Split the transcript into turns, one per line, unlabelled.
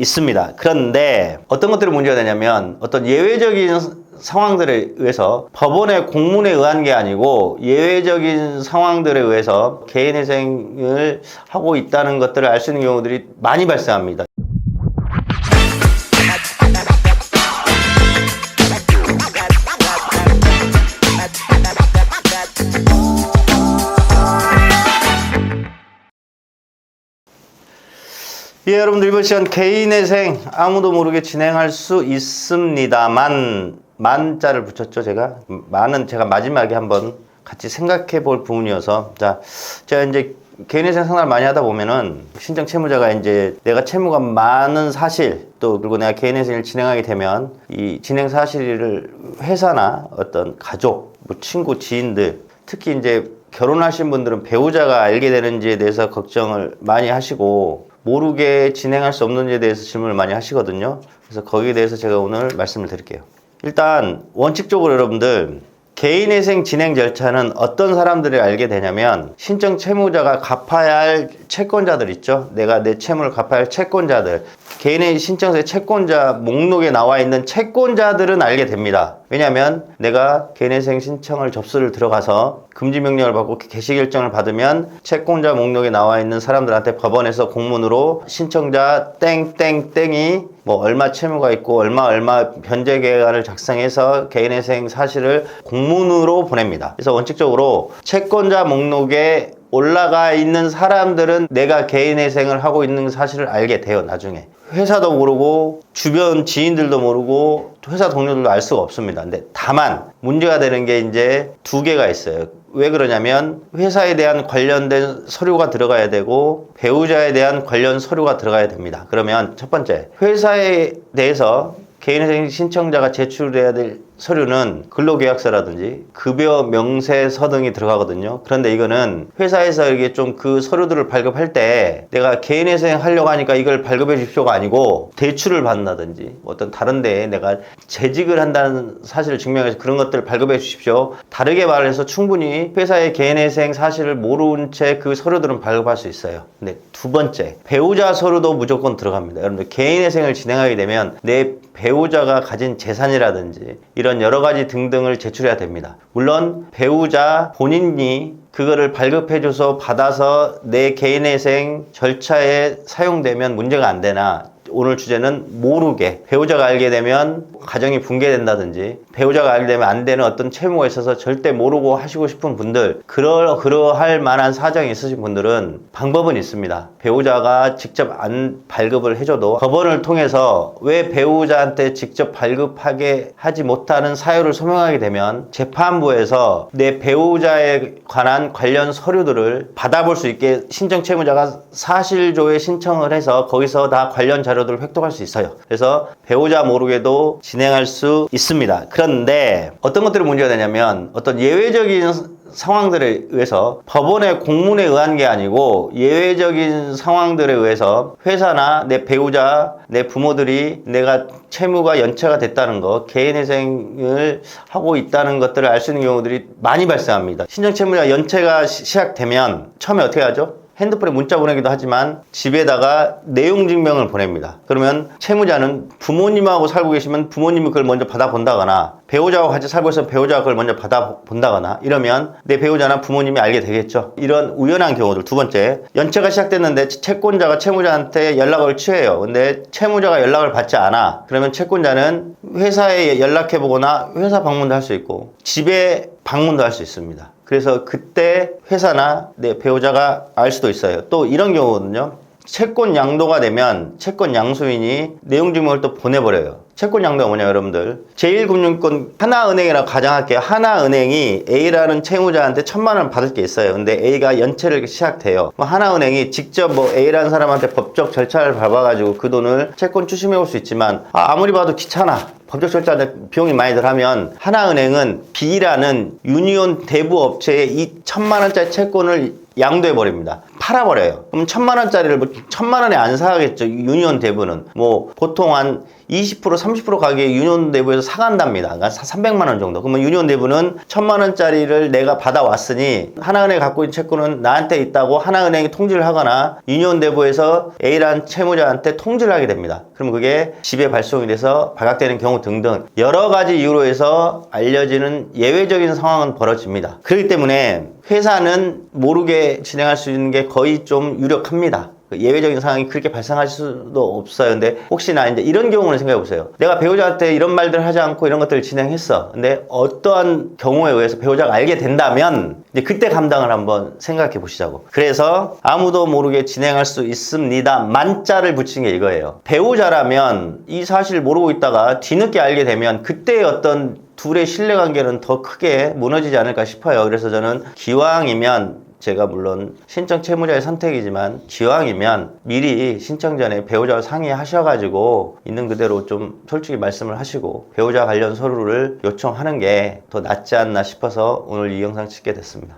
있습니다. 그런데 어떤 것들이 문제가 되냐면 어떤 예외적인 상황들에 의해서 법원의 공문에 의한 게 아니고 예외적인 상황들에 의해서 개인회생을 하고 있다는 것들을 알 수 있는 경우들이 많이 발생합니다. 예, 여러분들 이번 시간 개인회생 아무도 모르게 진행할 수 있습니다만 만자를 붙였죠. 제가 만은 제가 마지막에 한번 같이 생각해 볼 부분이어서 자, 제가 이제 개인회생 상담을 많이 하다 보면은 신청 채무자가 이제 내가 채무가 많은 사실 또 그리고 내가 개인회생을 진행하게 되면 이 진행 사실을 회사나 어떤 가족, 뭐 친구, 지인들 특히 이제 결혼하신 분들은 배우자가 알게 되는지에 대해서 걱정을 많이 하시고 모르게 진행할 수 없는지에 대해서 질문을 많이 하시거든요. 그래서 거기에 대해서 제가 오늘 말씀을 드릴게요. 일단 원칙적으로 여러분들 개인회생 진행 절차는 어떤 사람들이 알게 되냐면 신청 채무자가 갚아야 할 채권자들 있죠. 내가 내 채무를 갚아야 할 채권자들, 개인의 신청서의 채권자 목록에 나와 있는 채권자들은 알게 됩니다. 왜냐하면 내가 개인회생 신청을 접수를 들어가서 금지명령을 받고 개시결정을 받으면 채권자 목록에 나와 있는 사람들한테 법원에서 공문으로 신청자 땡땡땡이 뭐 얼마 채무가 있고 얼마 변제계획안을 작성해서 개인회생 사실을 공문으로 보냅니다. 그래서 원칙적으로 채권자 목록에 올라가 있는 사람들은 내가 개인회생을 하고 있는 사실을 알게 돼요. 나중에 회사도 모르고 주변 지인들도 모르고 회사 동료들도 알 수가 없습니다. 근데 다만 문제가 되는 게 이제 두 개가 있어요. 왜 그러냐면 회사에 대한 관련된 서류가 들어가야 되고 배우자에 대한 관련 서류가 들어가야 됩니다. 그러면 첫 번째, 회사에 대해서 개인회생 신청자가 제출해야 될 서류는 근로계약서라든지 급여 명세서 등이 들어가거든요. 그런데 이거는 회사에서 이게 좀 그 서류들을 발급할 때 내가 개인회생 하려고 하니까 이걸 발급해 주십시오가 아니고 대출을 받는다든지 어떤 다른 데에 내가 재직을 한다는 사실을 증명해서 그런 것들을 발급해 주십시오. 다르게 말해서 충분히 회사의 개인회생 사실을 모른 채 그 서류들은 발급할 수 있어요. 근데 두 번째, 배우자 서류도 무조건 들어갑니다. 여러분들 개인회생을 진행하게 되면 내 배우자가 가진 재산이라든지 이런 여러 가지 등등을 제출해야 됩니다. 물론 배우자 본인이 그거를 발급해줘서 받아서 내 개인회생 절차에 사용되면 문제가 안 되나 오늘 주제는 모르게 배우자가 알게 되면 가정이 붕괴된다든지 배우자가 알게 되면 안 되는 어떤 채무가 있어서 절대 모르고 하시고 싶은 분들 그러할 만한 사정이 있으신 분들은 방법은 있습니다. 배우자가 직접 안 발급을 해줘도 법원을 통해서 왜 배우자한테 직접 발급하게 하지 못하는 사유를 소명하게 되면 재판부에서 내 배우자에 관한 관련 서류들을 받아볼 수 있게 신청 채무자가 사실조회 신청을 해서 거기서 다 관련 자료들을 획득할 수 있어요. 그래서 배우자 모르게도 진행할 수 있습니다. 그런데 어떤 것들이 문제가 되냐면 어떤 예외적인 상황들에 의해서 법원의 공문에 의한 게 아니고 예외적인 상황들에 의해서 회사나 내 배우자, 내 부모들이 내가 채무가 연체가 됐다는 거, 개인회생을 하고 있다는 것들을 알 수 있는 경우들이 많이 발생합니다. 신청채무자 연체가 시작되면 처음에 어떻게 하죠? 핸드폰에 문자 보내기도 하지만 집에다가 내용 증명을 보냅니다. 그러면 채무자는 부모님하고 살고 계시면 부모님이 그걸 먼저 받아본다거나 배우자와 같이 살고 있으면 배우자가 그걸 먼저 받아본다거나 이러면 내 배우자나 부모님이 알게 되겠죠. 이런 우연한 경우들. 두 번째, 연체가 시작됐는데 채권자가 채무자한테 연락을 취해요. 근데 채무자가 연락을 받지 않아. 그러면 채권자는 회사에 연락해보거나 회사 방문도 할 수 있고 집에 방문도 할 수 있습니다. 그래서 그때 회사나 내 배우자가 알 수도 있어요. 또 이런 경우거든요. 채권 양도가 되면 채권 양수인이 내용 증명을 또 보내버려요. 채권 양도가 뭐냐 여러분들, 제1금융권 하나은행이라고 가정할게요. 하나은행이 A라는 채무자한테 1,000만 원 받을 게 있어요. 근데 A가 연체를 시작돼요. 하나은행이 직접 뭐 A라는 사람한테 법적 절차를 밟아가지고 그 돈을 채권 추심해 올 수 있지만 아무리 봐도 귀찮아, 법적 절차인데 비용이 많이 들어가면 하나은행은 B라는 유니온 대부 업체에 이 1,000만 원짜리 채권을 양도해 버립니다. 팔아버려요. 그럼 1,000만 원짜리를 뭐 1,000만 원에 안 사겠죠. 유니온 대부는 뭐 보통 한 20% 30% 가격에 유니온 대부에서 사간답니다. 그러니까 300만 원 정도. 그러면 유니온 대부는 1,000만 원짜리를 내가 받아왔으니 하나은행이 갖고 있는 채권은 나한테 있다고 하나은행이 통지를 하거나 유니온 대부에서 A라는 채무자한테 통지를 하게 됩니다. 그럼 그게 집에 발송이 돼서 발각되는 경우 등등 여러 가지 이유로 해서 알려지는 예외적인 상황은 벌어집니다. 그렇기 때문에 회사는 모르게 진행할 수 있는 게 거의 좀 유력합니다. 예외적인 상황이 그렇게 발생할 수도 없어요. 근데 혹시나 이제 이런 경우는 생각해 보세요. 내가 배우자한테 이런 말들을 하지 않고 이런 것들을 진행했어. 근데 어떠한 경우에 의해서 배우자가 알게 된다면 이제 그때 감당을 한번 생각해 보시자고. 그래서 아무도 모르게 진행할 수 있습니다. 만자를 붙인 게 이거예요. 배우자라면 이 사실을 모르고 있다가 뒤늦게 알게 되면 그때의 어떤 둘의 신뢰관계는 더 크게 무너지지 않을까 싶어요. 그래서 저는 기왕이면 제가 물론 신청 채무자의 선택이지만 기왕이면 미리 신청 전에 배우자와 상의하셔가지고 있는 그대로 좀 솔직히 말씀을 하시고 배우자 관련 서류를 요청하는 게 더 낫지 않나 싶어서 오늘 이 영상 찍게 됐습니다.